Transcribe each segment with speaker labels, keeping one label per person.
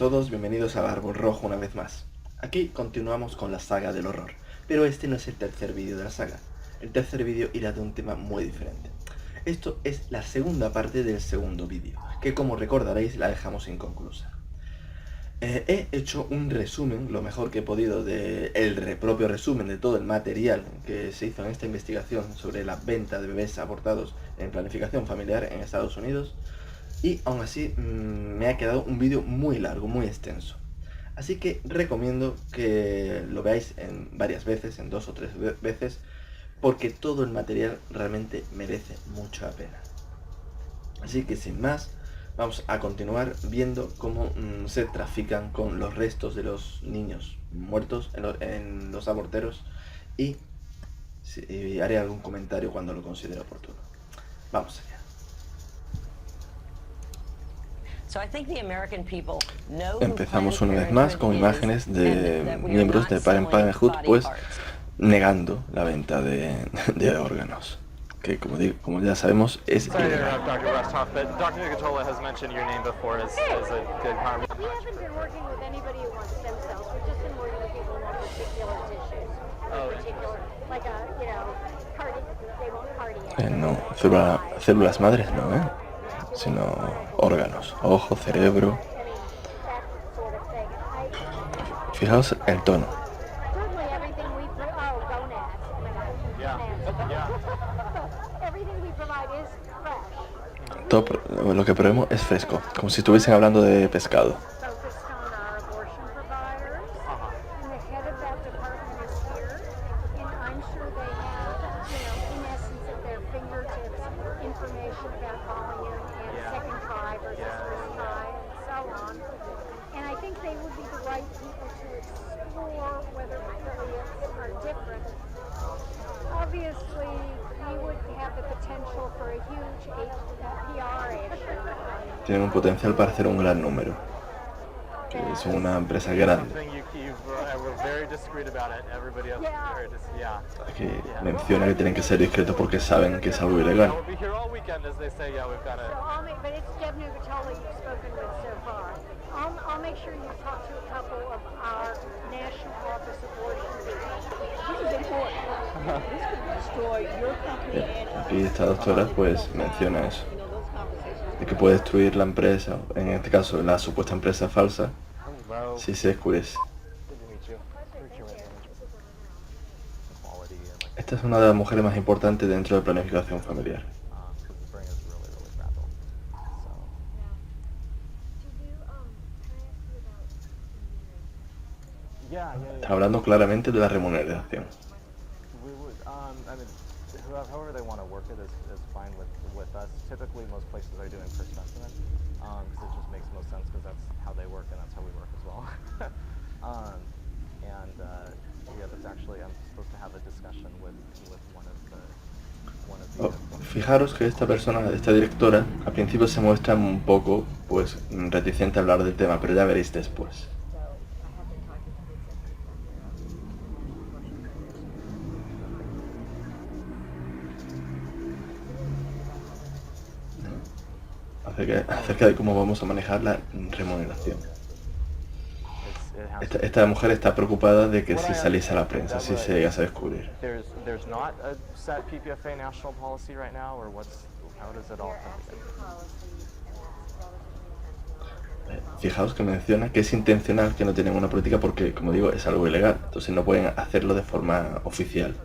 Speaker 1: todos, bienvenidos al Árbol Rojo una vez más. Aquí continuamos con la saga del horror, pero este no es el tercer vídeo de la saga. El tercer vídeo irá de un tema muy diferente. Esto es la segunda parte del segundo vídeo, que como recordaréis la dejamos inconclusa. He hecho un resumen, lo mejor que he podido, propio resumen de todo el material que se hizo en esta investigación sobre la venta de bebés abortados en planificación familiar en Estados Unidos. Y aún así me ha quedado un vídeo muy largo, muy extenso. Así que recomiendo que lo veáis en varias veces, en 2 o 3 veces, porque todo el material realmente merece mucho la pena. Así que sin más, vamos a continuar viendo cómo se trafican con los restos de los niños muertos en los aborteros y haré algún comentario cuando lo considere oportuno. Vamos allá. Empezamos una vez más con imágenes de miembros de Planned Parenhood, pues negando la venta de órganos, que como ya sabemos es ilegal. No, células madres no, sino órganos, ojo, cerebro. Fijaos el tono. Todo lo que probemos es fresco, como si estuviesen hablando de pescado. Tienen un potencial para hacer un gran número, que es una empresa grande. Aquí menciona que tienen que ser discretos porque saben que es algo ilegal. Aquí esta doctora pues menciona eso, de que puede destruir la empresa, en este caso la supuesta empresa falsa, si se descubriese. Esta es una de las mujeres más importantes dentro de planificación familiar. Está hablando claramente de la remuneración. Fijaros que esta persona, esta directora, al principio se muestra un poco pues reticente a hablar del tema, pero ya veréis después. Acerca de cómo vamos a manejar la remuneración. Esta mujer está preocupada de que si saliese a la prensa, si se llegase a descubrir. Fijaos que menciona que es intencional, que no tienen una política porque, como digo, es algo ilegal, entonces no pueden hacerlo de forma oficial.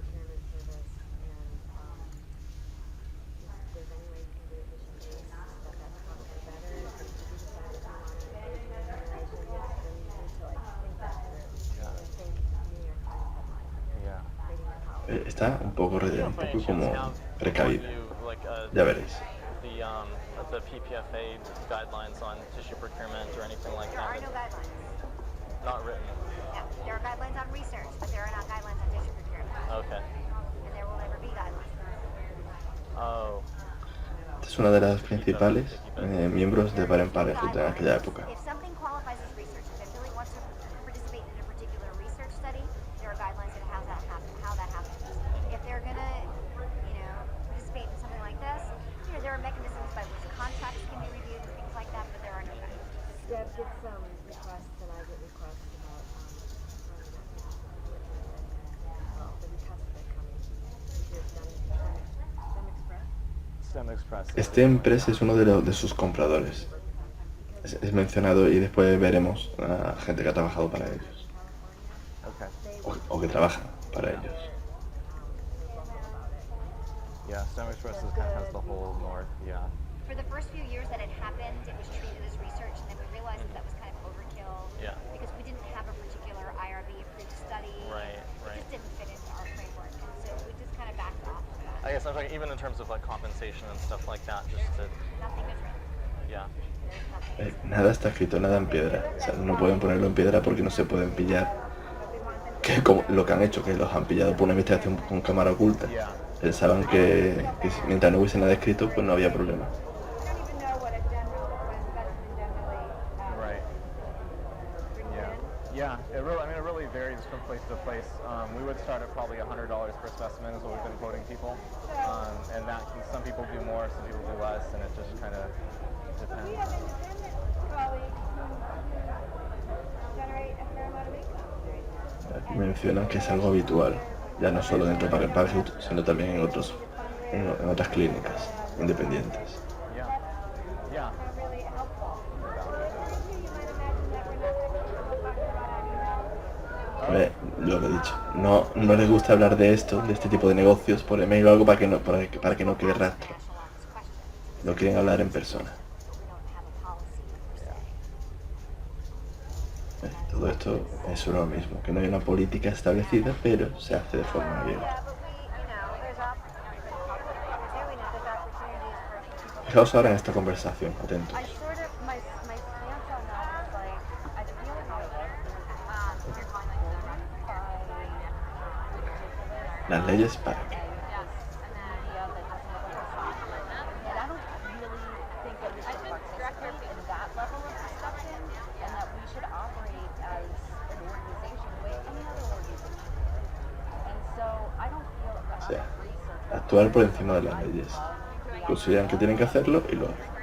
Speaker 1: Está un poco como precavido. Ya veréis. Esta es una de las principales miembros de Planned Parenhood en aquella época. Este Empress es uno de sus compradores. Es mencionado y después veremos a gente que ha trabajado para ellos. O que trabaja para ellos.
Speaker 2: Yeah, Stem Express has the whole north, yeah.
Speaker 3: For the first few years that it happened, it was treated as research, and then we realized that was kind of overkill.
Speaker 2: Yeah.
Speaker 3: Because we didn't have a particular IRB-approved study.
Speaker 2: Right.
Speaker 3: It just didn't fit into our framework, and so we just kind of backed off of that.
Speaker 2: I guess I'm talking even in terms of like compensation and stuff like that, just to,
Speaker 3: Nothing was written.
Speaker 2: yeah.
Speaker 1: Nada está escrito, nada en piedra. O sea, no pueden ponerlo en piedra porque no se pueden pillar. Que como lo que han hecho, que los han pillado por una investigación con cámara oculta. Pensaban que mientras no hubiese nada escrito, pues no había problema.
Speaker 2: Yeah, it really varies from place to place. We would start at probably $100 per specimen is what we've been quoting people, and that some people do more, some people do less, and it just kind of depends.
Speaker 4: We have independent colleagues who generate a fair amount of income.
Speaker 1: Aquí mencionan que es algo habitual, ya no solo dentro de Planned Parenhood, sino también en otras clínicas independientes.
Speaker 2: Yeah.
Speaker 4: Really helpful. You might imagine that we're not talking about anymore.
Speaker 1: Lo que he dicho, no les gusta hablar de esto, de este tipo de negocios por email o algo para que no quede rastro. No quieren hablar en persona. Todo esto es sobre lo mismo, que no hay una política establecida, pero se hace de forma abierta. Fijaos ahora en esta conversación, atentos. Las leyes para qué. O sea, actuar por encima de las leyes. Consideran que tienen que hacerlo y lo hacen.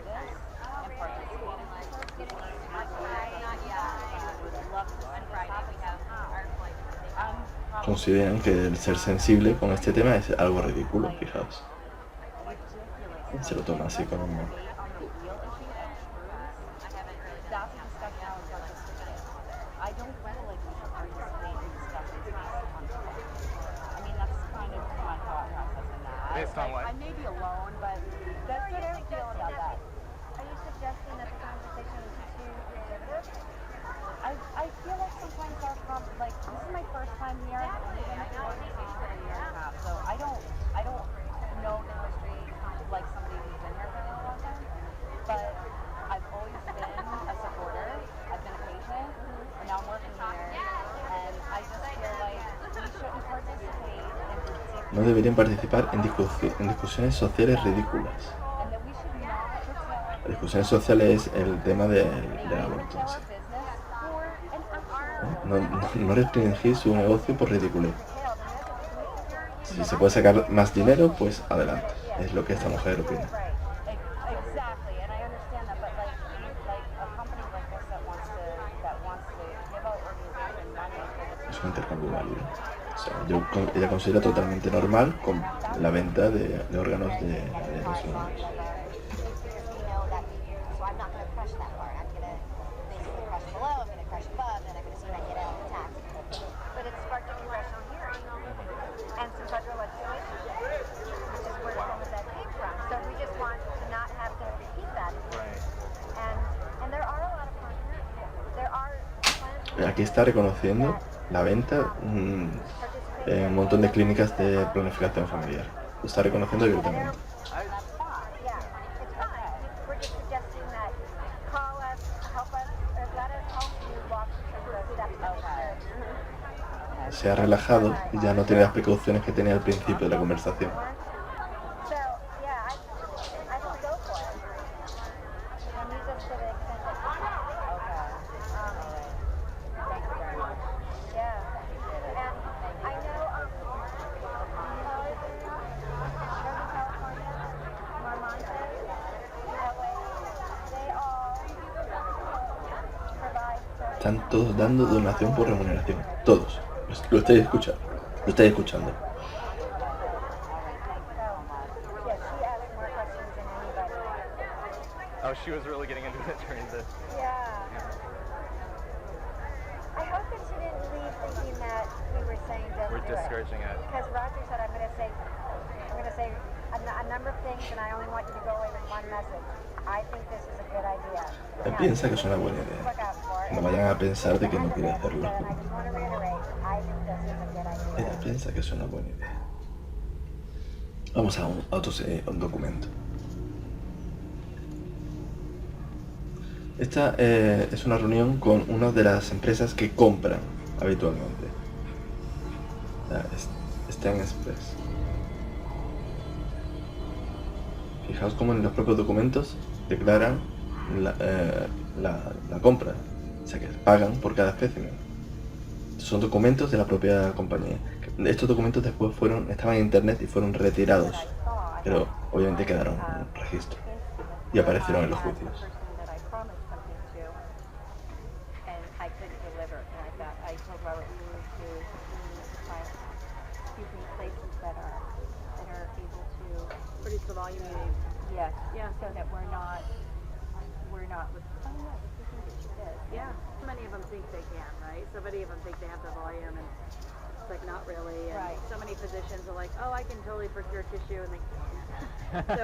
Speaker 1: Consideran que el ser sensible con este tema es algo ridículo, fijaos. Se lo toma así con humor.
Speaker 2: Based on what?
Speaker 4: I may be alone, but that's what I feel about that. Are you suggesting that the conversation is too creative? I feel like sometimes this is my first time here, and we've been at the organization for a year and a half, so I don't know the history like somebody who's been here for a really long time, but I've always been a supporter, I've been a patient, and now I'm working here, and I just feel like we shouldn't participate in ridiculous.
Speaker 1: No deberían participar en discusiones sociales ridículas. Las discusiones sociales es el tema del aborto. ¿Sí? No restringir su negocio por ridículo. Si se puede sacar más dinero, pues adelante. Es lo que esta mujer opina. Es un intercambio válido. O sea, ella considera totalmente normal con la venta de órganos de los humanos. Aquí está reconociendo la venta en un montón de clínicas de planificación familiar. Lo está reconociendo directamente. Se ha relajado y ya no tiene las precauciones que tenía al principio de la conversación. Están todos dando donación por remuneración. Todos. Lo estáis escuchando. Lo estáis escuchando.
Speaker 2: how she was really getting into it during this.
Speaker 3: Yeah. I hope that she didn't leave thinking that we were saying don't
Speaker 2: We're
Speaker 3: do it.
Speaker 2: discouraging it.
Speaker 3: Because Roger said I'm going to say a number of things and I only want you to go away with one message. I think this is a good idea.
Speaker 1: Él piensa que es una buena idea.
Speaker 3: Look out for it.
Speaker 1: No vayan a pensar de que no quiere hacerlo.
Speaker 3: And I just want to reiterate, I think this is a good idea.
Speaker 1: Ella piensa que es una buena idea. Vamos a un documento. Esta es una reunión con una de las empresas que compran habitualmente. Está en Express. Fijaos cómo en los propios documentos declaran la compra. O sea que pagan por cada espécimen. Son documentos de la propia compañía. Estos documentos después estaban en internet y fueron retirados. Pero obviamente quedaron en registro. Y aparecieron en los juicios.
Speaker 4: The volume you need. Yes. Yeah. So that we're not with. Oh yes, we can get you this. Yeah. Many of them think they can, right? So many of them think they have the volume, and it's like not really. And right. So many physicians are like, oh, I can totally procure tissue, and they. So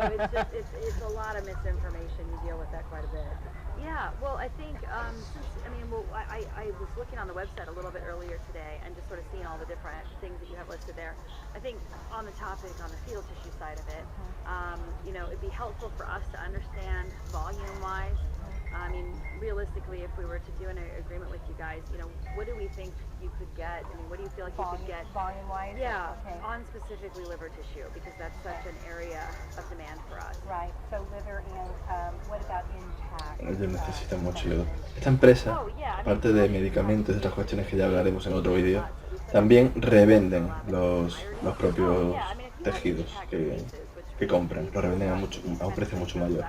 Speaker 4: it's a lot of misinformation. You deal with that quite a bit. Yeah. Well, I think I was looking on the website a little bit earlier today and just sort of seeing all the different things that you have listed there. I think on the topic, on the fetal tissue side of it, it'd be helpful for us to understand volume-wise. I mean, realistically, if we were to do an agreement with you guys, what do we think you could get? I mean, what do you feel like you could get? Volume-wise? Yeah, okay. On specifically liver tissue, because that's such an area of demand for us. Right, so liver and what about intact?
Speaker 1: Ellos necesitan mucho yodo. Esta empresa, aparte de medicamentos y otras cuestiones que ya hablaremos en otro vídeo, también revenden los propios tejidos que compran. Los revenden a un precio mucho mayor.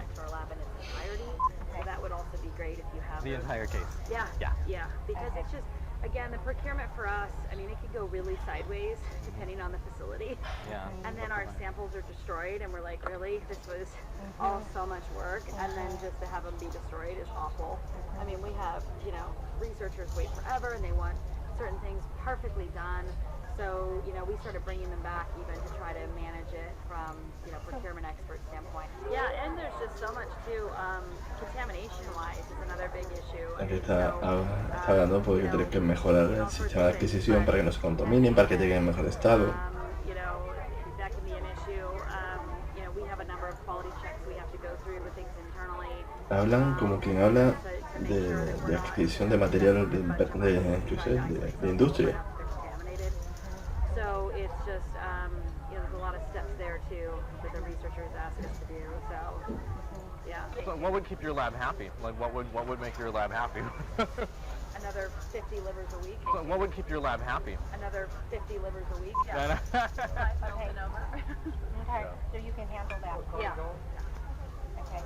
Speaker 2: The entire case.
Speaker 4: Yeah. Because it's just, again, the procurement for us, I mean, it could go really sideways depending on the facility.
Speaker 2: Yeah.
Speaker 4: And then our samples are destroyed, and we're like, really? This was all so much work, and then just to have them be destroyed is awful. I mean, we have, researchers wait forever, and they want certain things perfectly done. So, we started bringing them back even to try to manage it from, procurement expert standpoint. Yeah, and there's just so much too, contamination-wise is another big issue.
Speaker 1: Aquí está hablando porque tiene que mejorar el sistema de adquisición para que no se contaminen, para que lleguen en mejor estado.
Speaker 4: That can be an issue. We have a number of quality checks we have to go through with things internally.
Speaker 1: Hablan como quien habla de adquisición de material de industria.
Speaker 4: So it's just, there's a lot of steps there too that the researchers ask us to do. So, yeah.
Speaker 2: So what would keep your lab happy? Like, what would make your lab happy?
Speaker 4: Another 50 livers a week.
Speaker 2: So what would keep your lab happy?
Speaker 4: Another 50 livers a week. Yeah. Okay. Okay. So you can handle that. Yeah. Okay.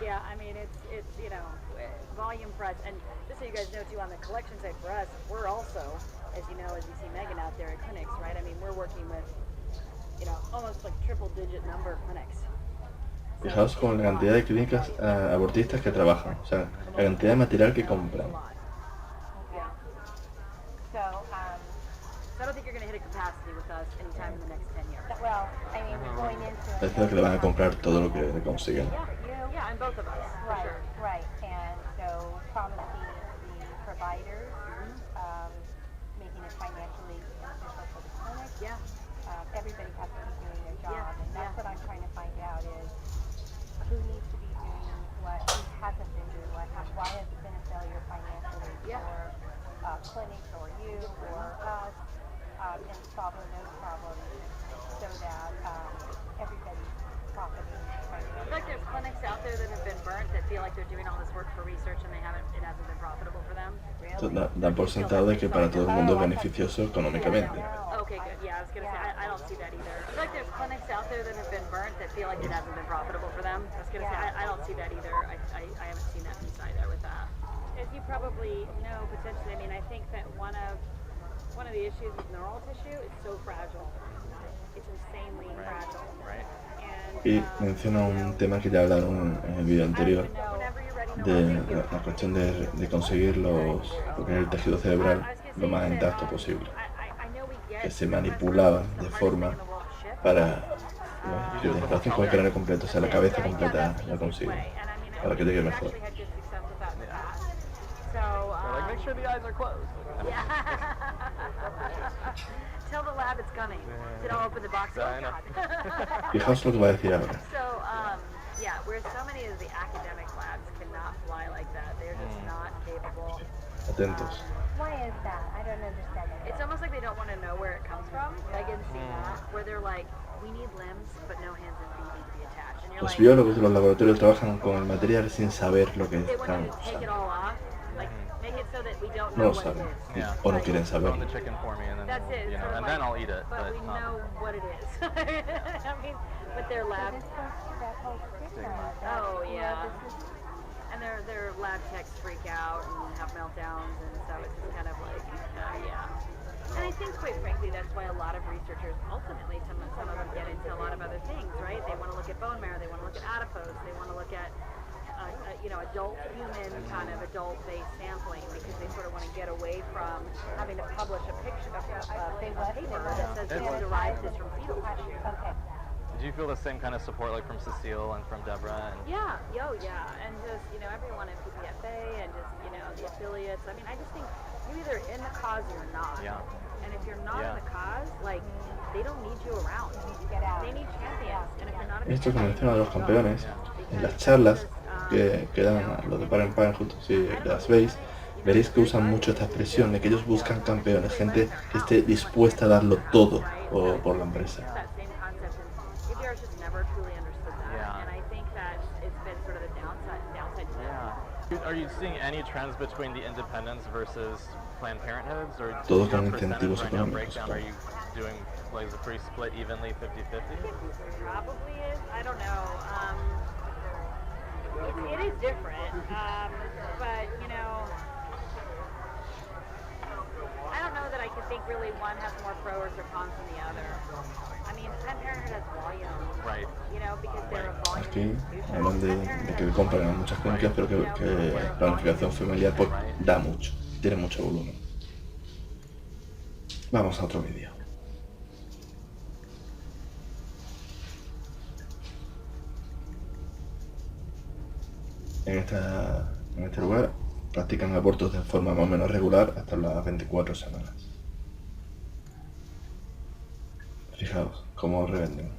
Speaker 4: Yeah, I mean, it's volume for us. And just so you guys know, too, on the collection side for us, we're also, as you see Megan out there at clinics, right? I mean, we're working with, almost like triple-digit number of clinics.
Speaker 1: Fijaos con la cantidad de clínicas abortistas que trabajan, o sea, la cantidad de material que compran.
Speaker 4: I don't think you're going to hit a capacity with us anytime in the next 10 years. Well, I mean, we're going into it.
Speaker 1: Parece que le van a comprar todo lo que consigan.
Speaker 4: Yeah, and both of us.
Speaker 3: Right, sure. Right. And so promising the providers, making it financially beneficial for the clinic.
Speaker 4: Yeah.
Speaker 3: Everybody has to be doing their job, and that's what I'm trying to find out is who needs to be doing what, who hasn't been doing what, why has it been a failure financially for clinics or you or us, and solving those problems so that everybody's profiting.
Speaker 4: I feel like there's clinics out there that have been burnt that feel like they're doing all this work for research and it hasn't been profitable for them.
Speaker 1: Dan por sentado de que para todo el mundo es beneficioso económicamente.
Speaker 4: Okay, good. Yeah, I was going to say, I don't see that either. I feel like there's clinics out there that have been burnt that feel like it hasn't been profitable for them. I was going to say, I don't see that either. I haven't seen that piece either with that. As you probably know, potentially, I mean, I think that one of the issues with neural tissue is so fragile. It's insanely fragile.
Speaker 2: Right.
Speaker 4: And
Speaker 1: Y menciona un tema que ya hablaron en el vídeo anterior, de la cuestión de conseguir lo que es el tejido cerebral lo más intacto posible, que se manipulaba de forma para que la relación con el cráneo completo, o sea, la cabeza completa la consigue, para que llegue mejor.
Speaker 2: Like, make sure the eyes are closed.
Speaker 4: Tell the lab it's coming. Did I open the box?
Speaker 2: I know.
Speaker 1: Fijaos lo que va a decir ahora.
Speaker 4: So, yeah, where so many of the academic labs cannot fly like that. They're just not capable.
Speaker 1: Atentos.
Speaker 3: Why is that? I don't understand that.
Speaker 4: It's almost like they don't want to know where it comes from. Like in that, where they're like, we need limbs, but no hands and feet need to be attached. And you're
Speaker 1: Los
Speaker 4: like,
Speaker 1: biólogos de los laboratorios trabajan con el material sin saber lo que
Speaker 4: they want
Speaker 1: están
Speaker 4: you to take it
Speaker 1: usando.
Speaker 4: all off. Like, make it so that we don't
Speaker 1: No
Speaker 4: know
Speaker 1: lo
Speaker 4: what it
Speaker 1: saben,
Speaker 4: is.
Speaker 2: Yeah.
Speaker 1: o no quieren
Speaker 2: Throw in
Speaker 1: saberlo.
Speaker 2: the chicken for me, and then
Speaker 4: That's it.
Speaker 2: you know,
Speaker 4: sort of
Speaker 2: and
Speaker 4: like,
Speaker 2: then I'll eat it.
Speaker 4: But we know what it is. I mean, with their
Speaker 3: So
Speaker 4: lab.
Speaker 3: this goes to that whole stigma. That,
Speaker 4: Oh,
Speaker 3: you know,
Speaker 4: yeah.
Speaker 3: this is
Speaker 4: And their lab techs freak out and have meltdowns, and so it's just kind of like, yeah. And I think, quite frankly, that's why a lot of researchers ultimately, some of them get into a lot of other things, right? They want to look at bone marrow, they want to look at adipose, they want to look at, you know, adult human kind of adult-based sampling, because they sort of want to get away from having to publish a picture, a paper that says we derived this from fetal tissue.
Speaker 3: okay.
Speaker 2: Do you feel the same kind of support like from Cecile and from Deborah? And
Speaker 4: Yeah, and just, you know, everyone at PPFA and just, you know, the affiliates. I mean, I just think you're either in the cause or you're not.
Speaker 2: Yeah.
Speaker 4: And if you're not
Speaker 2: Yeah.
Speaker 4: in the cause, like, they don't need you around.
Speaker 3: Get out.
Speaker 4: They need champions. And if you're not a
Speaker 1: Esto que
Speaker 4: champion,
Speaker 1: menciona de los
Speaker 4: don't.
Speaker 1: campeones, en las charlas que dan a los de Planned Parenhood, si las veis, veréis que usan mucho esta expresión de que ellos buscan campeones, gente que esté dispuesta a darlo todo por la empresa.
Speaker 4: It's that same concept, and ABR's just never truly understood that.
Speaker 2: Yeah.
Speaker 4: And I think that it's been sort of the downside to that.
Speaker 2: yeah. Are you seeing any trends between the independents versus Planned Parenthoods, or
Speaker 1: Todos
Speaker 2: your
Speaker 1: con
Speaker 2: percentage
Speaker 1: incentivos
Speaker 2: right now
Speaker 1: económicos,
Speaker 2: breakdown? Are you doing like is it pretty split evenly 50-50?
Speaker 4: Probably is. I don't know. It is different, but you know, I don't know that I can think really one has more pros or cons than the other. I mean, Planned Parenthood has volume,
Speaker 2: Right.
Speaker 4: you know, because they're a volume
Speaker 1: Aquí
Speaker 4: institution.
Speaker 1: hablan de que compran a muchas clínicas, pero que la planificación familiar pues, da mucho, tiene mucho volumen. Vamos a otro vídeo. En este lugar practican abortos de forma más o menos regular hasta las 24 semanas. Fijaos cómo revenden.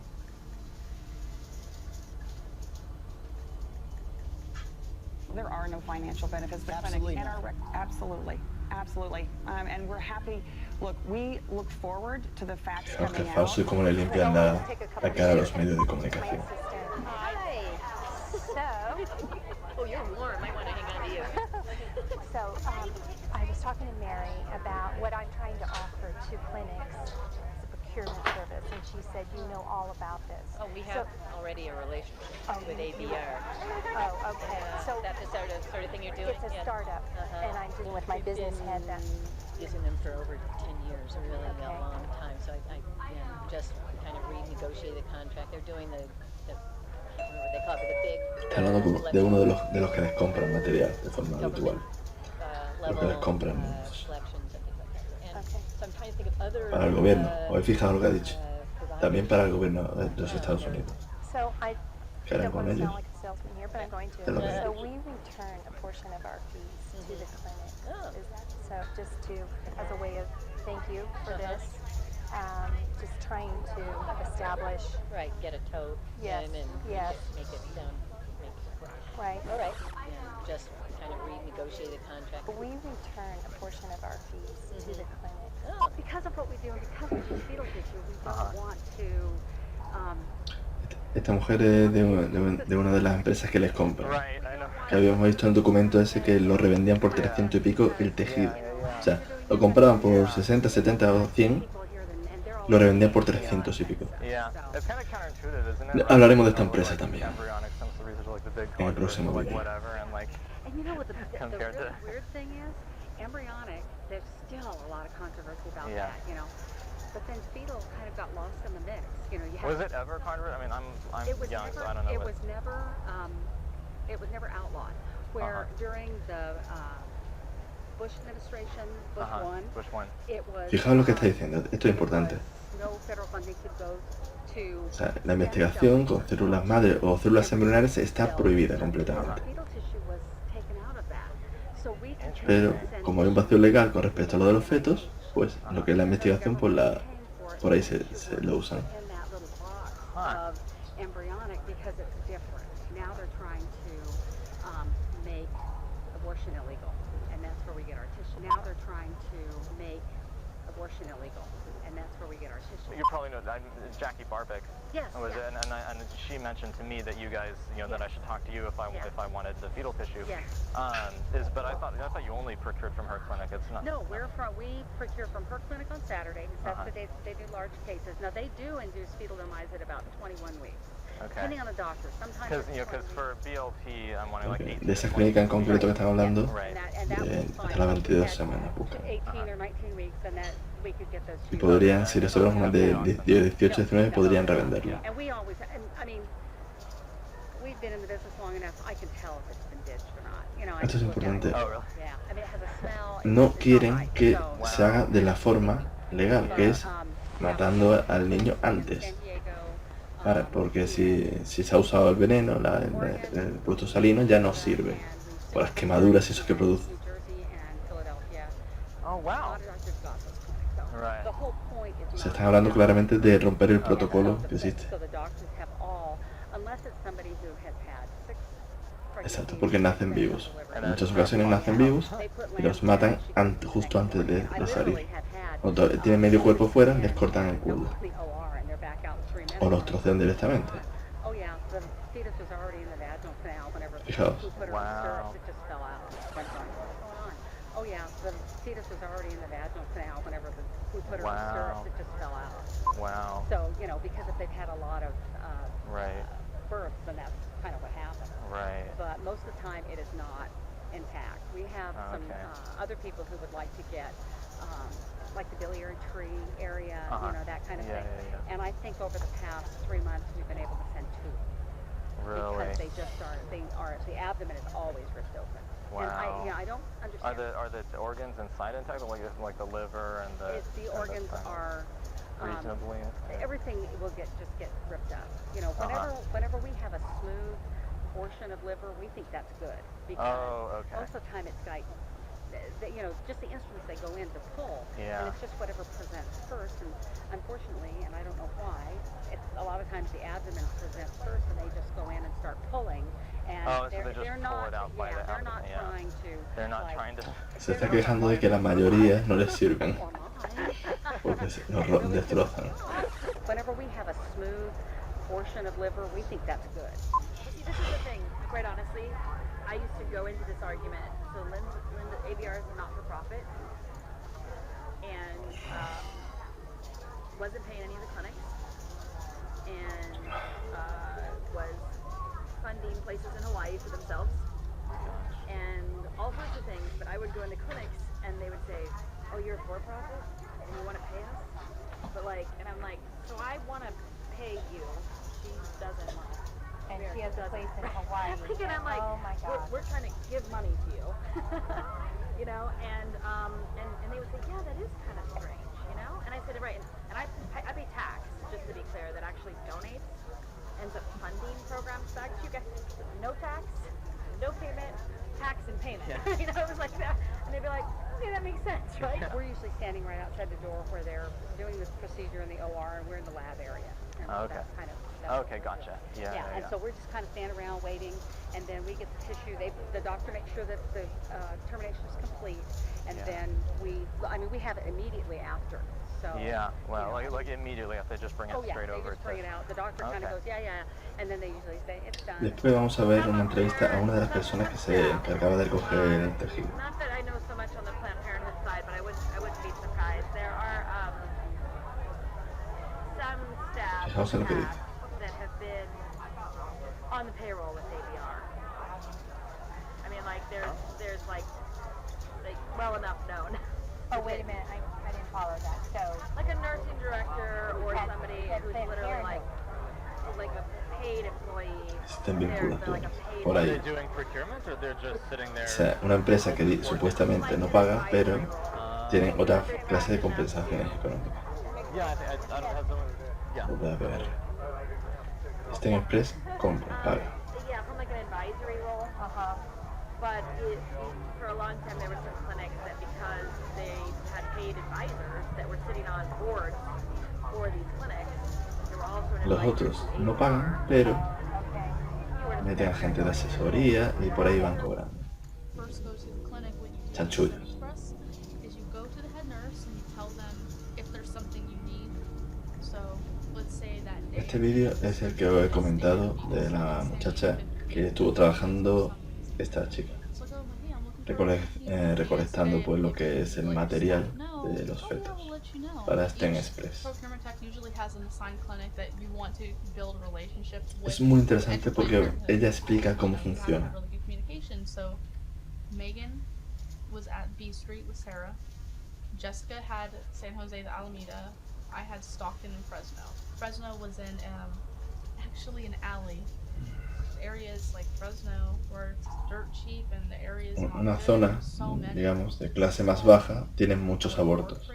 Speaker 5: There are no financial benefits. The clinic
Speaker 6: Absolutely
Speaker 5: and
Speaker 6: not.
Speaker 5: absolutely. And we're happy. Look, we look forward to the facts
Speaker 1: Fijaos que
Speaker 5: coming out.
Speaker 1: falso y cómo le limpian la cara a los medios de comunicación.
Speaker 3: Hi. So,
Speaker 4: Oh, you're warm. I want to hang on to you.
Speaker 3: so I was talking to Mary about what I'm trying to offer to clinics as a procurement service, and she said, you know all about this.
Speaker 7: Oh, we have already a relationship with ABR.
Speaker 3: Oh, okay. So
Speaker 7: That's the sort of thing you're doing?
Speaker 3: it's a
Speaker 7: Yes.
Speaker 3: startup,
Speaker 7: Uh-huh.
Speaker 3: and I'm dealing with my
Speaker 7: We've
Speaker 3: business
Speaker 7: been
Speaker 3: head that.
Speaker 7: using them for over 10 years, a really
Speaker 3: Okay.
Speaker 7: long time. So I just kind of renegotiated the contract. They're doing the I don't know what they call it, the big
Speaker 1: Está hablando de uno de los que les compran material de forma habitual.
Speaker 7: level
Speaker 1: que les compran
Speaker 7: selections and things like that. And
Speaker 3: Okay.
Speaker 7: so I'm trying to think of other
Speaker 1: para el gobierno. ¿Os habéis fijado lo que ha dicho?
Speaker 7: providers.
Speaker 1: También para el gobierno de los Estados Unidos.
Speaker 3: So I
Speaker 1: ¿Qué harán
Speaker 3: don't
Speaker 1: con
Speaker 3: want to
Speaker 1: ellos?
Speaker 3: sound like a salesman here, but I'm going
Speaker 1: Te lo
Speaker 3: to.
Speaker 1: digo.
Speaker 3: So we return a portion of our fees to the clinic.
Speaker 7: Oh.
Speaker 3: So just to, as a way of thank you for this, just trying to establish,
Speaker 7: Right, get a tote,
Speaker 3: Yes,
Speaker 7: get 'em and
Speaker 3: yes.
Speaker 7: make it down.
Speaker 3: right?
Speaker 7: All right, and just kind of renegotiate the contract.
Speaker 3: We return a portion of our fees to the clinic.
Speaker 7: Oh,
Speaker 4: Because of what we do and because we do fetal tissue, we don't want to.
Speaker 1: Esta mujer es de una de las empresas que les compran.
Speaker 2: Right, I know.
Speaker 1: Que habíamos visto en el documento ese que lo revendían por 300 y pico el tejido. O sea, lo compraban por 60, 70 o 100,
Speaker 4: People here, and they're all.
Speaker 1: lo revendían por 300 y pico.
Speaker 2: Yeah, it's kind of counterintuitive, isn't it?
Speaker 1: Hablaremos de esta
Speaker 2: Like,
Speaker 1: empresa también.
Speaker 2: embryonic stem cell research, like the big
Speaker 1: En el
Speaker 2: collectors,
Speaker 1: próximo
Speaker 2: like
Speaker 1: vídeo.
Speaker 2: whatever, and like
Speaker 4: And you know what the
Speaker 2: compared
Speaker 4: real
Speaker 2: to-
Speaker 4: weird thing is? Embryonic
Speaker 6: there's still a lot of controversy about
Speaker 2: Yeah.
Speaker 6: that, you know. But then fetal kind of got lost in the mix, you know. You have
Speaker 2: Was it ever controversial? I mean, I'm
Speaker 6: it was
Speaker 2: young,
Speaker 6: never,
Speaker 2: so I don't know.
Speaker 6: it
Speaker 2: what-
Speaker 6: was never outlawed. Where during the Bush administration, Bush one,
Speaker 2: Which one?
Speaker 6: it was.
Speaker 1: Fijaos lo que está diciendo, esto es importante.
Speaker 6: No federal funding could go to.
Speaker 1: O sea, la investigación con células madre o células embrionarias está prohibida completamente.
Speaker 6: Fetal tissue was taken out of that. So we can
Speaker 1: Pero como hay un vacío legal con respecto a lo de los fetos, pues lo que es la investigación por ahí se lo usan.
Speaker 6: in that little box of embryonic because it's different. Now they're trying to make abortion illegal, and that's where we get our tissue. Now they're trying to make abortion illegal, and that's where we get our tissue.
Speaker 2: You probably know that Jackie Barbick.
Speaker 6: Yes,
Speaker 2: Was
Speaker 6: yeah.
Speaker 2: it? And she mentioned to me that you guys, that I should talk to you if I wanted the fetal tissue.
Speaker 6: Yes.
Speaker 2: But I thought you only procured from her clinic. It's not.
Speaker 6: No, we procure from her clinic on Saturday, because that's the day that they do large cases. Now they do induce fetal demise at about 21 weeks, depending on the doctor. Sometimes
Speaker 2: Because for BLT, I'm wanting like 18.
Speaker 1: De esa clínica en concreto que están hablando,
Speaker 2: Right.
Speaker 1: de las 22 semanas buscan.
Speaker 6: 18 or 19 weeks, and that we could get those.
Speaker 1: Y podrían, si les sobran unas de 18, 19, podrían revenderlo.
Speaker 6: And we always, and I mean, we've been in the business long enough. I can tell if it's been ditched or not. You know, I
Speaker 1: Esto es
Speaker 6: just look at it.
Speaker 1: importante.
Speaker 2: Oh, really?
Speaker 6: Yeah, I mean, it has a smell.
Speaker 1: No
Speaker 6: it's
Speaker 1: quieren
Speaker 6: not right.
Speaker 1: que
Speaker 6: So,
Speaker 1: se haga de la forma legal, que es matando al niño antes.
Speaker 6: San Diego,
Speaker 1: Porque si se ha usado el veneno, el producto salino, ya no sirve. O las quemaduras y eso que produce.
Speaker 6: New Jersey and Philadelphia.
Speaker 2: Oh,
Speaker 6: A
Speaker 2: wow.
Speaker 6: lot of doctors got those clinics, though.
Speaker 2: Right.
Speaker 6: The whole point is
Speaker 1: Se
Speaker 6: not
Speaker 1: están hablando
Speaker 6: to-
Speaker 1: claramente de romper el protocolo que existe.
Speaker 6: So the doctors have all, unless it's somebody who has had 6
Speaker 1: Exacto,
Speaker 6: pregnancies,
Speaker 1: porque nacen
Speaker 6: and
Speaker 1: vivos.
Speaker 6: delivered.
Speaker 1: En muchas ocasiones nacen vivos
Speaker 6: They put
Speaker 1: y los
Speaker 6: lamps
Speaker 1: matan
Speaker 6: in the
Speaker 1: justo antes de
Speaker 6: I
Speaker 1: salir.
Speaker 6: literally have had,
Speaker 1: Cuando tienen medio cuerpo fuera, les cortan el culo.
Speaker 6: the OR and they're back out 3 minutes.
Speaker 1: O los trocean directamente.
Speaker 6: Oh yeah, the fetus was already in the vaginal canal whenever
Speaker 1: Fijaos.
Speaker 6: we put her in
Speaker 2: Wow.
Speaker 6: stirrups, it just fell out. What's going on? Oh yeah, the fetus was already in the vaginal canal whenever we put her in
Speaker 2: Wow.
Speaker 6: stirrups, it just fell out.
Speaker 2: Wow.
Speaker 6: So, because if they've had a lot of
Speaker 2: Right.
Speaker 6: births, then that's kind of what happens.
Speaker 2: Right.
Speaker 6: But most of the time, it is not intact. We have some
Speaker 2: Okay.
Speaker 6: other people who would like to get, like the biliary tree area, that kind of
Speaker 2: Yeah,
Speaker 6: thing.
Speaker 2: yeah, yeah.
Speaker 6: And I think over the past 3 months, we've been able to send 2.
Speaker 2: Really.
Speaker 6: Because the abdomen is always ripped open. And
Speaker 2: Wow.
Speaker 6: I don't understand.
Speaker 2: Are the organs inside intact, like the liver and the?
Speaker 6: The organs are
Speaker 2: reasonably.
Speaker 6: everything will just get ripped up. Whenever we have a smooth portion of liver, we think that's good because
Speaker 2: Oh, okay.
Speaker 6: most of the time it's like, just the instruments they go in to pull,
Speaker 2: Yeah.
Speaker 6: and it's just whatever presents first. And unfortunately, and I don't know why, it's a lot of times the abdomen presents first, and they just go in and start pulling. And
Speaker 2: Oh, so they just
Speaker 6: they're
Speaker 2: pull
Speaker 6: not,
Speaker 2: it out by the
Speaker 6: they're not
Speaker 2: abdomen, yeah.
Speaker 6: trying to.
Speaker 2: They're not trying to.
Speaker 1: Se está quejando de que la mayoría no les sirven
Speaker 6: Or mine.
Speaker 1: porque los destrozan.
Speaker 6: Whenever we have a smooth portion of liver, we think that's good.
Speaker 8: See, this is the thing, quite honestly. I used to go into this argument. So Linda ABR is a not-for-profit and wasn't paying any of the clinics and was funding places in Hawaii for themselves and all sorts of things. But I would go into clinics and they would say, "Oh, you're a for-profit and you want to pay us?" But and I'm like, so I want to pay you. She doesn't want to.
Speaker 3: And she has a place in Hawaii.
Speaker 8: And I'm like,
Speaker 3: oh my God.
Speaker 8: we're trying to give money to you, and they would say, yeah, that is kind of strange, And I said, right, and I pay tax, just to be clear, that actually donates, ends up funding programs back to you guys. No tax, no payment, tax and payment. It was like that, and they'd be like, okay, that makes sense, right?
Speaker 6: We're usually standing right outside the door where they're doing this procedure in the OR, and we're in the lab area. And
Speaker 2: Okay.
Speaker 6: that's kind of.
Speaker 2: Okay, gotcha. Yeah.
Speaker 6: And so we're just kind of standing around waiting, and then we get the tissue. The doctor makes sure that the termination is complete, and then we have it immediately after. So.
Speaker 2: Yeah. Well, like immediately after they just bring it straight
Speaker 6: they
Speaker 2: over
Speaker 6: just bring it out. The doctor kind of goes, yeah, and then they usually say it's done.
Speaker 1: Después vamos a ver una entrevista a una de las personas que se encargaba de recoger el tejido.
Speaker 8: Not that I know so much on the Planned Parenthood side, but I wouldn't be surprised. There are some staff
Speaker 1: Fijaos en lo que dice.
Speaker 8: that have been on the payroll with ABR. I mean, there's well enough known
Speaker 3: follow that. So
Speaker 8: Like a nursing director or
Speaker 3: At
Speaker 8: somebody who's
Speaker 3: Planned
Speaker 8: literally
Speaker 3: Parenthood.
Speaker 8: like a paid employee.
Speaker 1: Existen
Speaker 8: They're
Speaker 1: vinculados
Speaker 8: like a paid
Speaker 1: por
Speaker 2: Are
Speaker 1: ahí.
Speaker 2: they doing procurement or they're just sitting
Speaker 1: O
Speaker 2: there?
Speaker 1: sea, una empresa que supuestamente no paga, pero tienen otra clase de compensaciones económicas.
Speaker 2: Yeah, I don't have someone. Yeah.
Speaker 1: Lo voy a ver. Este Express compra, paga.
Speaker 8: Yeah, from like an advisory role. But for a long time there were some clinics that because they had paid advisors that were sitting on boards for these clinics, there were also an
Speaker 1: Los
Speaker 8: advisory
Speaker 1: otros
Speaker 8: to
Speaker 1: no
Speaker 8: HR.
Speaker 1: pagan, pero
Speaker 8: You were the
Speaker 1: meten a gente de asesoría y por ahí van cobrando.
Speaker 9: First go to the clinic when you do
Speaker 1: Chanchullos.
Speaker 9: express is you go to the head nurse and you tell them if there's something you need. So let's say that day.
Speaker 1: Este vídeo es el que os he comentado de la muchacha que estuvo trabajando esta chica, recolectando pues lo que es el material de los fetos para este Express. Es muy interesante porque ella explica cómo funciona.
Speaker 9: Megan was at B Street with Sarah. Jessica had San Jose de Alameda. I had Stockton and Fresno. Fresno was in actually an alley. Areas like Fresno where it's dirt cheap and the areas not
Speaker 1: Una
Speaker 9: good,
Speaker 1: zona,
Speaker 9: so many.
Speaker 1: digamos, de clase más baja, tienen muchos abortos.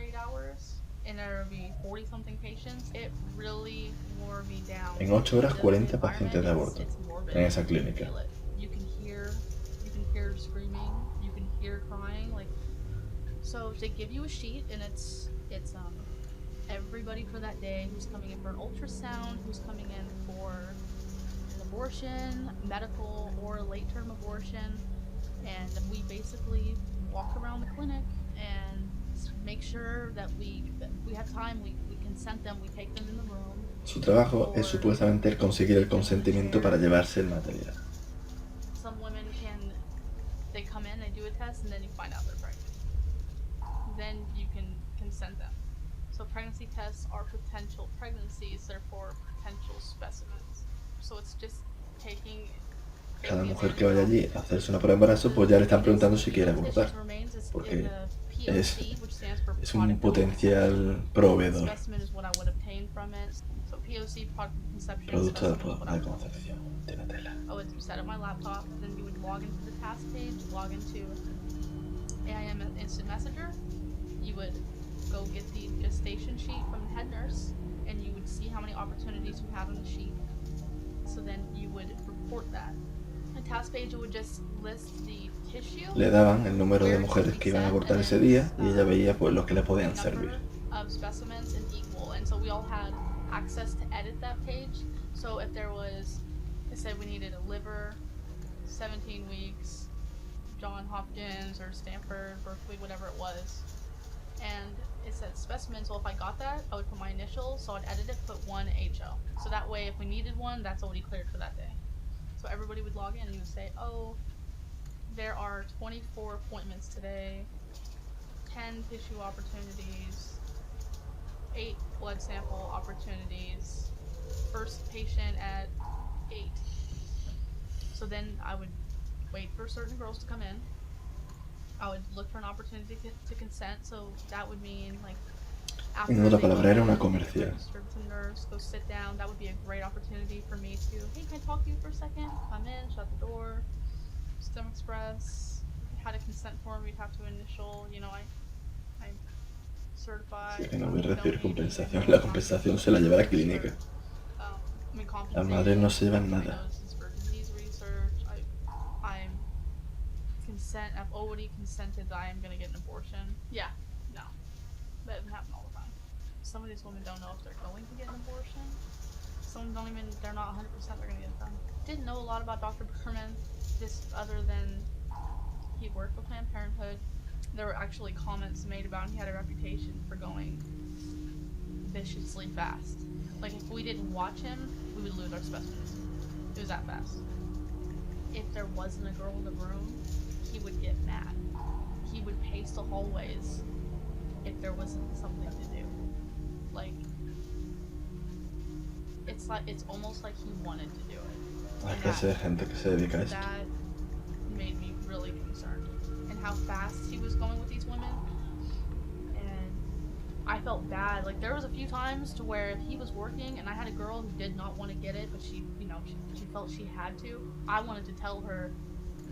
Speaker 9: And there would be 40 something patients. It really wore me down.
Speaker 1: En 8 horas,
Speaker 9: The
Speaker 1: 40 pacientes de
Speaker 9: environment,
Speaker 1: aborto
Speaker 9: it's morbid.
Speaker 1: en esa clínica.
Speaker 9: You can hear screaming, you can hear crying, like, so they give you a sheet and it's everybody for that day who's coming in for an ultrasound, who's coming in for an abortion, medical or late term abortion, and we basically walk around the clinic and make sure that we have time, we consent them, we take them in the room.
Speaker 1: Su trabajo es supuestamente el conseguir el consentimiento para llevarse el material.
Speaker 9: Some women they come in, they do a test, and then you find out they're pregnant. Then you can consent them. So pregnancy tests are potential pregnancies, therefore potential specimens. So it's just taking
Speaker 1: Cada mujer que vaya allí a hacerse una prueba de embarazo, pues ya le están preguntando si quiere abortar, porque es un potencial proveedor, producto de concepción, tiene tela.
Speaker 9: Oh, it's set up my laptop, then you would log into the task page, log into AIM Instant Messenger, you would go get the gestation sheet from the head nurse, and you would see how many opportunities you have on the sheet. So then you would report that. The task page would just list the tissue.
Speaker 1: Le daban el número de mujeres que iban a abortar ese día y ella veía pues los que le podían servir.
Speaker 9: Of specimens and equal, and so we all had access to edit that page. So if there was, I said we needed a liver, 17 weeks, John Hopkins or Stanford, Berkeley, whatever it was, and it said specimen. So if I got that, I would put my initials. So I'd edit it, put 1 HO. So that way, if we needed one, that's already cleared for that day. So everybody would log in and you would say, oh, there are 24 appointments today, 10 tissue opportunities, 8 blood sample opportunities, first patient at 8. So then I would wait for certain girls to come in. I would look for an opportunity to consent, so that would mean like after
Speaker 1: En otra palabra, era una comercial.
Speaker 9: nurse, go sit down. That would be a great opportunity for me to, hey, can I talk to you for a second? Come in, shut the door, STEM Express, had a consent form, we'd have to initial, you know, I'm certified.
Speaker 1: Sí, que no voy a recibir compensación, la compensación se la lleva a la clínica. Las madres no se llevan nada.
Speaker 9: Consent, I've already consented that I am going to get an abortion. Yeah, no, that doesn't happen all the time. Some of these women don't know if they're going to get an abortion. Some don't even, they're not 100% they're going to get it done. Didn't know a lot about Dr. Berman, just other than he worked for Planned Parenthood. There were actually comments made about him. He had a reputation for going viciously fast. Like if we didn't watch him, we would lose our specimens. It was that fast. If there wasn't a girl in the room, he would get mad. He would pace the hallways if there wasn't something to do. Like, it's almost like he wanted to do it.
Speaker 1: Hay que ser gente que se dedica a esto.
Speaker 9: That made me really concerned. And how fast he was going with these women. And I felt bad. Like, there was a few times to where if he was working and I had a girl who did not want to get it, but she, you know, she felt she had to, I wanted to tell her,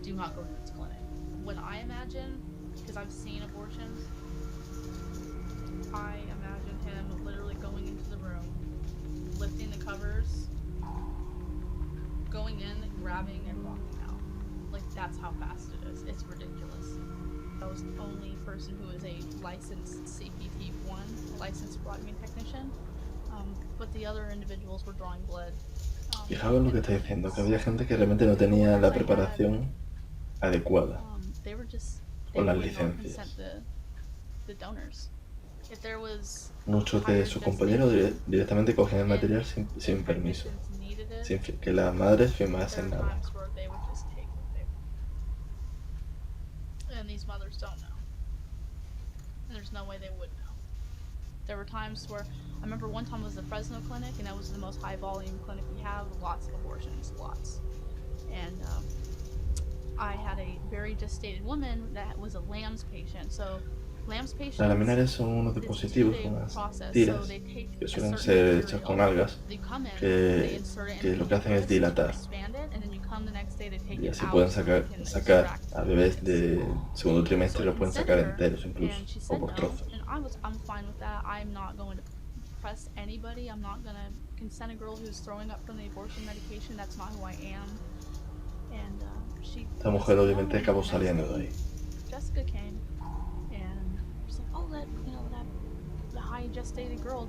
Speaker 9: do not go to this clinic. When I imagine, because I've seen abortions, I imagine him literally going into the room, lifting the covers, going in, grabbing, and walking out. Like, that's how fast it is. It's ridiculous. I was the only person who is a licensed CPT-1, licensed blogging technician, but the other individuals were drawing blood.
Speaker 1: Fijaos en lo que está diciendo, que había gente que realmente no tenía la preparación adecuada
Speaker 9: They were just,
Speaker 1: o las
Speaker 9: wouldn't
Speaker 1: licencias.
Speaker 9: consent the donors. If there was
Speaker 1: Muchos de sus compañeros directamente cogían el material sin permiso,
Speaker 9: needed it,
Speaker 1: sin que las madres
Speaker 9: there
Speaker 1: firmasen
Speaker 9: were
Speaker 1: nada.
Speaker 9: times where they would just take what they want. And these mothers don't know. And there's no way they would know. There were times where, I remember one time was the Fresno clinic, and that was the most high volume clinic we have, lots of abortions, lots. And I had a very gestated woman that was a LAMS patient. So LAMS patients,
Speaker 1: Las laminares son unos
Speaker 9: it's a
Speaker 1: dispositivos,
Speaker 9: 2-day
Speaker 1: unas
Speaker 9: process,
Speaker 1: tiras,
Speaker 9: so they take
Speaker 1: que
Speaker 9: a
Speaker 1: suelen
Speaker 9: certain
Speaker 1: ser
Speaker 9: material,
Speaker 1: hechas con algas,
Speaker 9: they come in,
Speaker 1: que-
Speaker 9: they insert it
Speaker 1: que
Speaker 9: in
Speaker 1: lo que hacen es
Speaker 9: the
Speaker 1: dilatar.
Speaker 9: expand it, and then you come the next day to take
Speaker 1: Y
Speaker 9: it
Speaker 1: así
Speaker 9: out
Speaker 1: pueden
Speaker 9: so
Speaker 1: sacar,
Speaker 9: they can
Speaker 1: sacar
Speaker 9: extract
Speaker 1: a
Speaker 9: the
Speaker 1: bebés
Speaker 9: bits.
Speaker 1: de segundo trimestre,
Speaker 9: So
Speaker 1: los
Speaker 9: I
Speaker 1: pueden
Speaker 9: consented
Speaker 1: sacar
Speaker 9: her,
Speaker 1: enteros incluso,
Speaker 9: and she
Speaker 1: o
Speaker 9: said
Speaker 1: por
Speaker 9: no,
Speaker 1: trozos.
Speaker 9: and I'm fine with that. I'm not going to press anybody. I'm not gonna consent a girl who's throwing up from the abortion medication. That's not who I am. And she.
Speaker 1: Esta mujer
Speaker 9: said
Speaker 1: obviamente
Speaker 9: no,
Speaker 1: acabó
Speaker 9: and the next
Speaker 1: saliendo de
Speaker 9: day,
Speaker 1: ahí.
Speaker 9: Jessica came, and she's like, oh, that the high gestated girl.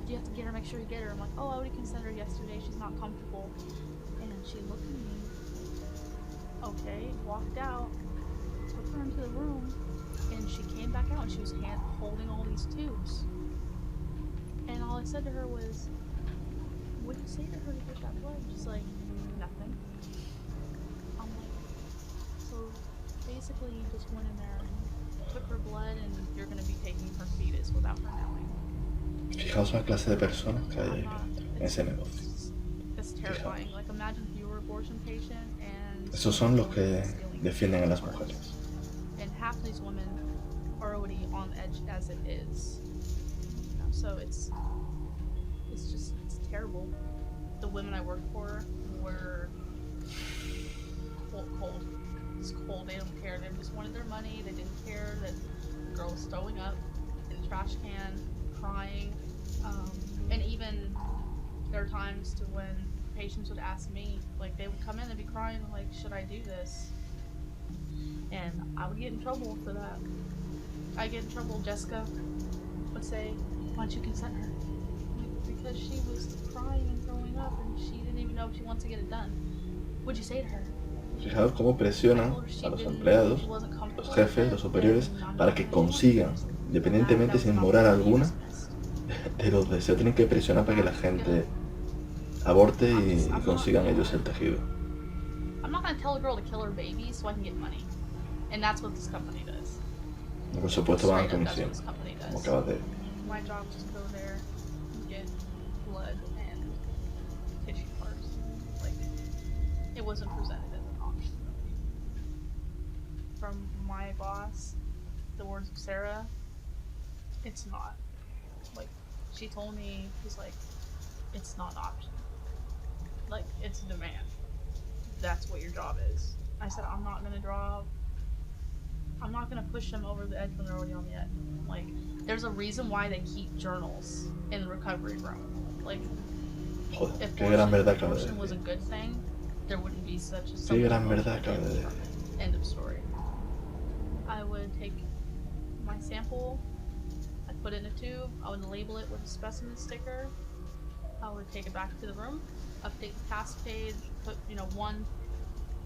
Speaker 9: You have to get her. Make sure you get her. I'm like, oh, I already consented her yesterday. She's not comfortable. And she looked at me. Okay, walked out, took her into the room, and she came back out and she was holding all these tubes. And all I said to her was, what did you say to her to get that blood? She's like, nothing. I'm like, so basically you just went in there and took her blood and you're going to be taking her fetus without her knowing.
Speaker 1: Fijaos la clase de personas que hay
Speaker 9: I'm
Speaker 1: ahí
Speaker 9: not,
Speaker 1: dentro, en ese negocio.
Speaker 9: it's terrifying. Like, imagine if you were an abortion patient and
Speaker 1: Esos son los que
Speaker 9: stealing
Speaker 1: defienden a las
Speaker 9: parts.
Speaker 1: mujeres.
Speaker 9: And half these women are already on the edge as it is. You know, so it's terrible. The women I worked for were cold. It's cold. They don't care. They just wanted their money. They didn't care that the girl was throwing up in the trash can, crying. And even there are times to when patients would ask me, like, they would come in and be crying, like, should I do this? And I would get in trouble for that. I get in trouble. Jessica would say, why don't you consent her? Like, because she was crying and throwing up and she didn't even know if she wants to get it done. What'd you say to her?
Speaker 1: Fijaos cómo presionan a los empleados, los jefes, los superiores, para que consigan, independientemente sin moral alguna, de los deseos. Tienen que presionar para que la gente aborte y consigan ellos el tejido.
Speaker 9: I'm not gonna tell a girl to kill her baby so I can get money. And that's what this company does.
Speaker 1: Y por supuesto van a
Speaker 9: Straight up, that's
Speaker 1: comisión,
Speaker 9: what this company
Speaker 1: como
Speaker 9: does.
Speaker 1: acabas de ver.
Speaker 9: My job is to go there and get blood and tissue parts. Like, it wasn't presented as an option. From my boss, the words of Sarah, it's not. Like, she told me, she's like, it's not an option. Like, it's a demand. That's what your job is. I said, I'm not gonna push them over the edge when they're already on the edge. Like, there's a reason why they keep journals in the recovery room. Like,
Speaker 1: Joder,
Speaker 9: if
Speaker 1: qué gran verdad acabas de
Speaker 9: abortion was a
Speaker 1: decir.
Speaker 9: good thing, there wouldn't be such a
Speaker 1: Qué gran verdad acabas de decir.
Speaker 9: End of story. I would take my sample, I'd put it in a tube, I would label it with a specimen sticker, I would take it back to the room, update the task page, put, 1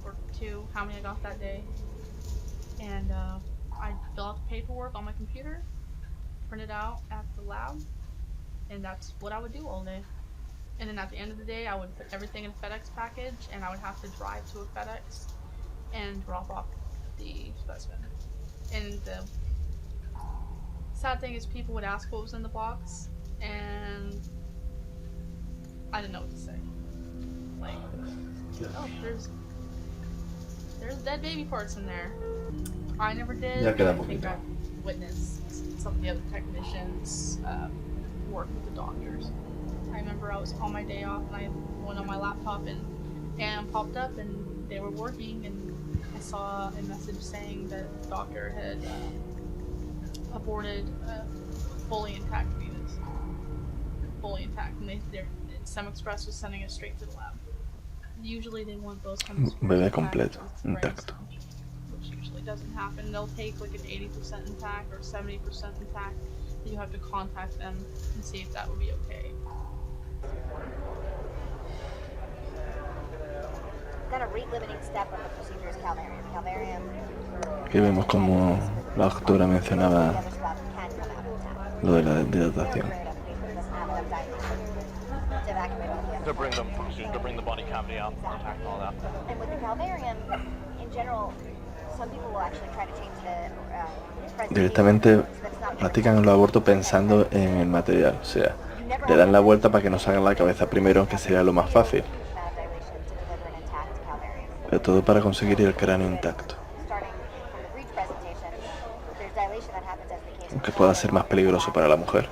Speaker 9: or 2, how many I got that day, and I'd fill out the paperwork on my computer, print it out at the lab, and that's what I would do all day. And then at the end of the day, I would put everything in a FedEx package, and I would have to drive to a FedEx and drop off the specimen. And the sad thing is, people would ask what was in the box, and I didn't know what to say. Like, oh, there's dead baby parts in there. I never did.
Speaker 1: Ya queda
Speaker 9: I think
Speaker 1: poquito.
Speaker 9: I've witnessed some of the other technicians work with the doctors. I remember I was on my day off and I went on my laptop and popped up and they were working, and I saw a message saying that the doctor had aborted a fully intact fetus. Fully intact, and Some Express was sending it straight to the lab. Usually they want those kinds of
Speaker 1: Bebé completo, intacto.
Speaker 9: Which usually doesn't happen. They'll take like an 80% intact or 70% intact. You have to contact them and see if that would be okay.
Speaker 3: Then a rate-limiting step of the procedure is calvarium. Calvarium.
Speaker 1: Aquí vemos como la doctora mencionaba lo de la dilatación.
Speaker 2: To bring the body cavity out, intact and all that.
Speaker 3: And with the calvarium, in general, some people will actually try to change the
Speaker 1: Directamente practican los abortos pensando en el material, o sea, le dan la vuelta para que no salga la cabeza primero, que sería lo más fácil, pero todo para conseguir el cráneo intacto, aunque pueda ser más peligroso para la mujer.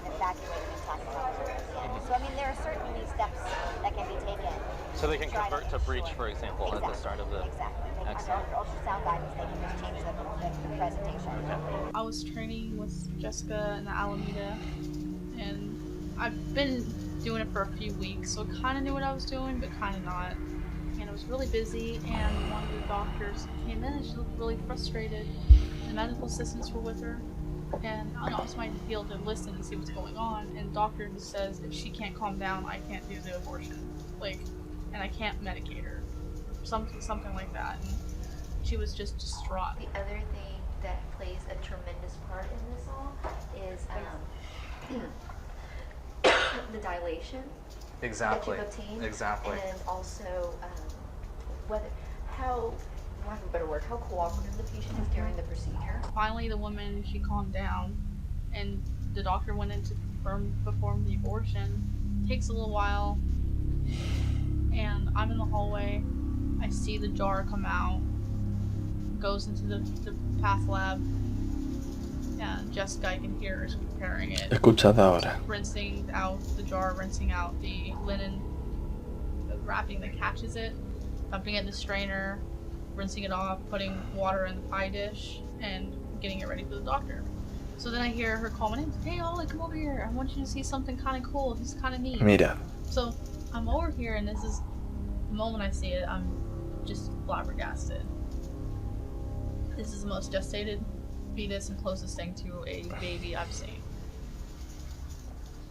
Speaker 2: So they can convert to breech, for example, at the start of the excellent.
Speaker 9: I was training with Jessica in the Alameda, and I've been doing it for a few weeks, so I kind of knew what I was doing, but kind of not. And I was really busy, and one of the doctors came in and she looked really frustrated. The medical assistants were with her, and I just wanted to be able to listen and see what's going on. And the doctor just says if she can't calm down, I can't do the abortion. And I can't medicate her. Something like that. And she was just distraught.
Speaker 10: The other thing that plays a tremendous part in this all is the dilation
Speaker 2: Exactly.
Speaker 10: that you've obtained.
Speaker 2: Exactly.
Speaker 10: And also how lack of a better word, how cooperative the patient is during the procedure.
Speaker 9: Finally, the woman, she calmed down, and the doctor went in to perform the abortion. It takes a little while, and I'm in the hallway. I see the jar come out, goes into the path lab, and Jessica, I can hear her, is preparing it.
Speaker 1: Escuchad ahora.
Speaker 9: Rinsing out the jar, rinsing out the linen, the wrapping that catches it, dumping it in the strainer, rinsing it off, putting water in the pie dish, and getting it ready for the doctor. So then I hear her call my name. Hey, Ollie, come over here. I want you to see something kind of cool. This is kind of neat.
Speaker 1: Mira.
Speaker 9: So I'm over here, and this is the moment I see it, I'm just flabbergasted. This is the most gestated fetus and closest thing to a baby I've seen.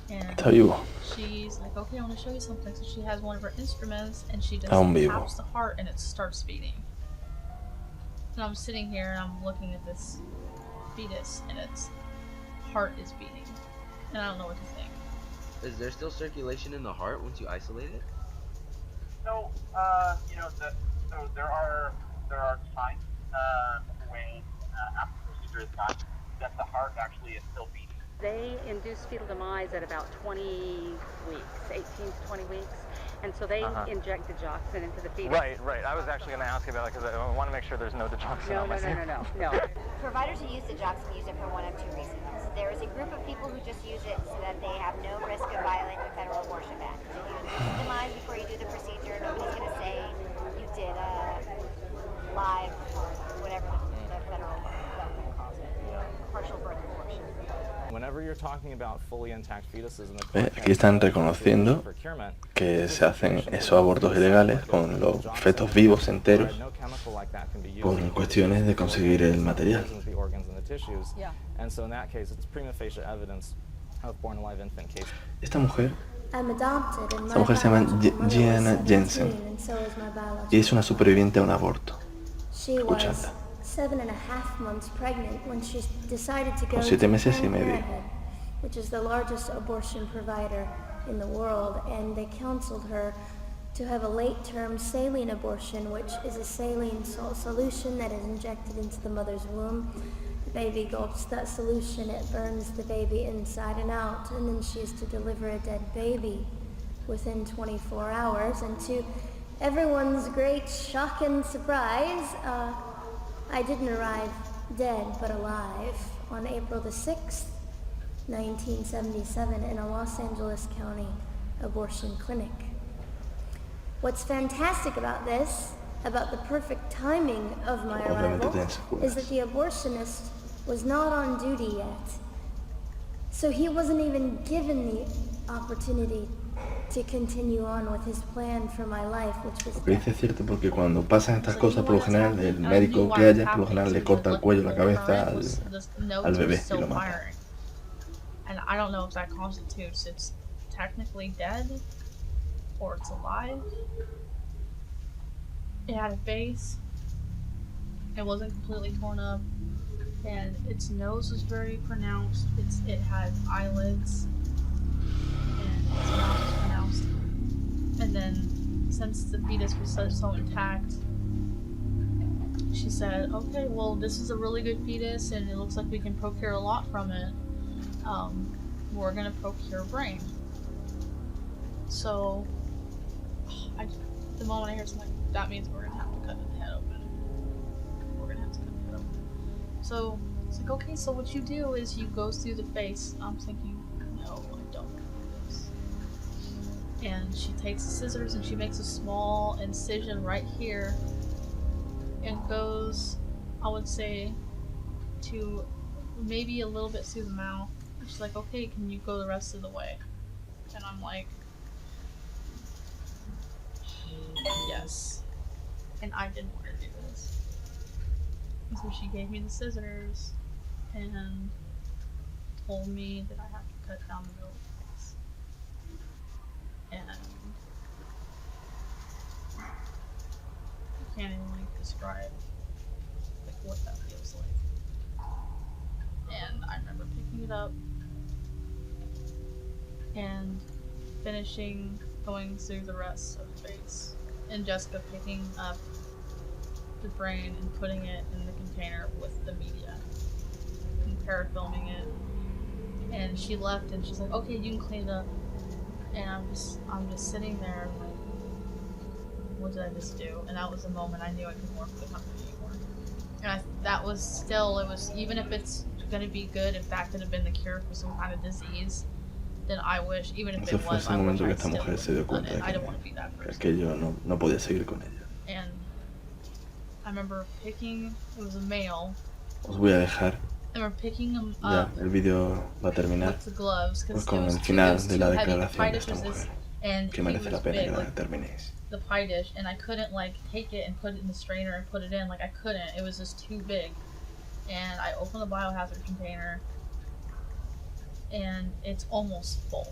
Speaker 9: And
Speaker 1: Está vivo.
Speaker 9: she's like, okay, I want to show you something. So she has one of her instruments, and she just
Speaker 1: Aún vivo.
Speaker 9: taps the heart, and it starts beating. And I'm sitting here, and I'm looking at this fetus, and its heart is beating. And I don't know what to think.
Speaker 11: Is there still circulation in the heart once you isolate it?
Speaker 12: So, so there are times when after the procedure is done that the heart actually is still beating.
Speaker 6: They induce fetal demise at about 20 weeks, 18 to 20 weeks. And so they inject digoxin into the fetus.
Speaker 2: Right. I was actually going to ask about it because I want to make sure there's no digoxin on my suit.
Speaker 6: No.
Speaker 3: Providers who use digoxin use it for one of two reasons. There is a group of people who just use it so that they have no risk of violating the federal abortion ban. So you induce demise before you do the procedure. Nobody's going to say you did a live, whatever the federal government calls it, partial birth abortion.
Speaker 2: Whenever you're talking about fully intact fetuses in the
Speaker 1: Aquí están reconociendo que se hacen esos abortos ilegales con los fetos vivos enteros por cuestiones de conseguir el material. Esta mujer se llama Gianna Jensen y es una superviviente a un aborto. Escuchadla.
Speaker 13: 7.5 months pregnant when she decided to go
Speaker 1: Con
Speaker 13: to
Speaker 1: 7 meses y
Speaker 13: Planned
Speaker 1: medio.
Speaker 13: Parenthood, which is the largest abortion provider in the world, and they counseled her to have a late-term saline abortion, which is a saline salt solution that is injected into the mother's womb. The baby gulps that solution, it burns the baby inside and out, and then she is to deliver a dead baby within 24 hours. And to everyone's great shock and surprise, I didn't arrive dead but alive on April the 6th, 1977 in a Los Angeles County abortion clinic. What's fantastic about this, about the perfect timing of my arrival, is that the abortionist was not on duty yet. So he wasn't even given the opportunity to continue on with his plan for my life, which was
Speaker 1: Lo que dice es cierto, porque cuando pasan estas cosas, por lo general, el médico que haya, por lo general le corta el cuello, la cabeza al bebé y lo mata.
Speaker 9: And I don't know if that constitutes it's technically dead or it's alive. It had a face. It wasn't completely torn up, and its nose was very pronounced. It had eyelids, and its mouth was pronounced. And then, since the fetus was so intact, she said, "Okay, well, this is a really good fetus, and it looks like we can procure a lot from it. We're gonna procure brain." So, the moment I hear something, that means we're gonna have to cut the head open. So, it's like, okay, so what you do is you go through the face. I'm thinking, no, I don't do this. And she takes the scissors and she makes a small incision right here and goes, I would say, to maybe a little bit through the mouth. She's like, okay, can you go the rest of the way? And I'm like, yes. And I didn't want to do this. And so she gave me the scissors and told me that I have to cut down the middle of the face. And I can't even describe what that feels like. And I remember picking it up and finishing going through the rest of the face, and Jessica picking up the brain and putting it in the container with the media and parafilming it. And she left and she's like, okay, you can clean it up. And I'm just sitting there like, what did I just do? And that was the moment I knew I couldn't work for the company anymore. And that was still, it was, even if it's gonna be good, if that could have been the cure for some kind of disease, then I wish, even if it was, I wish I still would have done it. I don't want to be that person.
Speaker 1: Que yo no podía seguir con ella.
Speaker 9: And I remember picking, it was a male.
Speaker 1: Os voy a dejar.
Speaker 9: I remember picking him
Speaker 1: Ya,
Speaker 9: up.
Speaker 1: el vídeo va a terminar.
Speaker 9: With the gloves,
Speaker 1: pues con el final de la declaración de esta mujer.
Speaker 9: And
Speaker 1: que merece la pena que la determinéis.
Speaker 9: The pie dish, and I couldn't like take it and put it in the strainer and put it in, like I couldn't. It was just too big. And I opened the biohazard container, and it's almost full.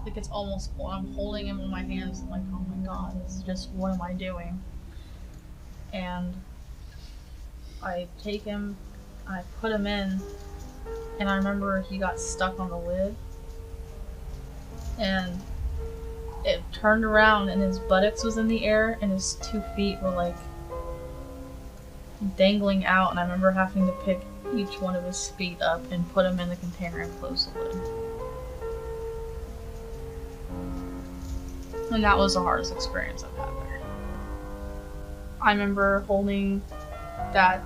Speaker 9: Like it's almost full. I'm holding him in my hands. I'm like, oh my god, it's just, what am I doing? And I take him, I put him in, and I remember he got stuck on the lid, and it turned around and his buttocks was in the air and his 2 feet were like dangling out, and I remember having to pick each one of his feet up and put him in the container and close the lid. And that was the hardest experience I've had there. I remember holding that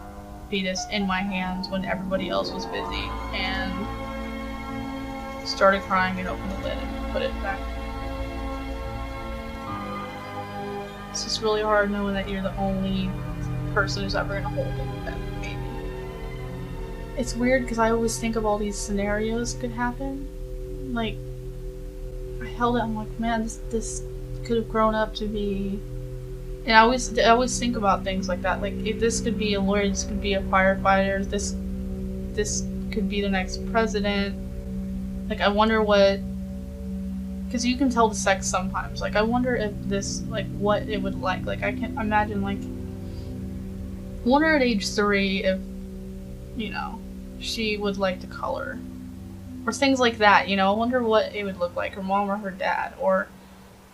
Speaker 9: fetus in my hands when everybody else was busy, and started crying and opened the lid and put it back. It's just really hard knowing that you're the only person who's ever gonna hold that baby. It's weird because I always think of all these scenarios could happen. Like, I held it, I'm like, man, this could have grown up to be. And I always think about things like that. Like, if this could be a lawyer, this could be a firefighter, this could be the next president. Like, I wonder what. Because you can tell the sex sometimes. Like, I wonder if this, like, what it would like. Like, I can imagine, like, I wonder at age 3 if, you know, she would like to color. Or things like that, you know. I wonder what it would look like, her mom or her dad. Or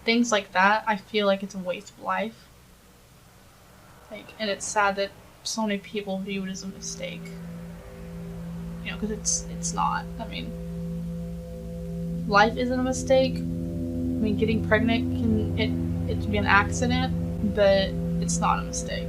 Speaker 9: things like that. I feel like it's a waste of life. Like, and it's sad that so many people view it as a mistake. You know, because it's not. I mean, life isn't a mistake. I mean, getting pregnant it be an accident, but it's not a mistake.